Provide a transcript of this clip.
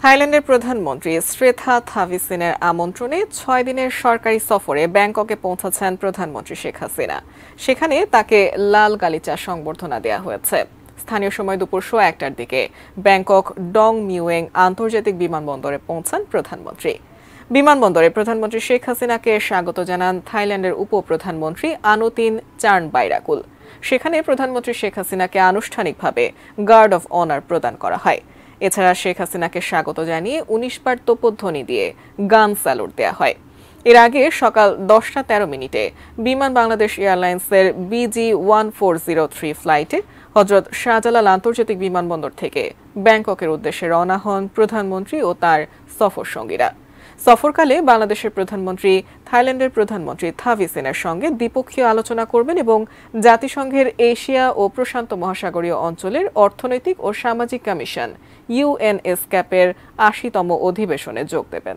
থাইল্যান্ডের প্রধানমন্ত্রী শ্রেথা থাভিসিনের আমন্ত্রণে ৬ দিনের সরকারি সফরে ব্যাংককে পৌঁছাচ্ছেন প্রধানমন্ত্রী শেখ হাসিনা। সেখানে তাকে লাল গালিচা সংবর্ধনা দেওয়া হয়েছে। স্থানীয় সময় দুপুর ১টার দিকে ব্যাংকক ডং মিউয়েং আন্তর্জাতিক বিমানবন্দরে পৌঁছান প্রধানমন্ত্রী। বিমানবন্দরে প্রধানমন্ত্রী শেখ হাসিনাকে স্বাগত জানান থাইল্যান্ডের উপপ্রধানমন্ত্রী আনুতিন চার্নবাইরাকুল। সেখানে প্রধানমন্ত্রী শেখ হাসিনাকে আনুষ্ঠানিকভাবে গার্ড অফ অনার প্রদান করা হয়। এছাড়া শেখ হাসিনাকে স্বাগত জানিয়ে ১৯ বার তোপধ্বনি দিয়ে গান স্যালুট দেওয়া হয়। এর আগে সকাল ১০টা ১৩ মিনিটে বিমান বাংলাদেশ এয়ারলাইন্সের BG1403 ফ্লাইটে হজরত শাহজালাল আন্তর্জাতিক বিমানবন্দর থেকে ব্যাংককের উদ্দেশ্যে রওনা হন প্রধানমন্ত্রী ও তার সফর সঙ্গীরা। সফরকালে বাংলাদেশের প্রধানমন্ত্রী থাইল্যান্ডের প্রধানমন্ত্রী থাভিসিনের সঙ্গে দ্বিপক্ষীয় আলোচনা করবেন এবং জাতিসংঘের এশিয়া ও প্রশান্ত মহাসাগরীয় অঞ্চলের অর্থনৈতিক ও সামাজিক কমিশন UNESCAP-এর ৮০তম অধিবেশনে যোগ দেবেন।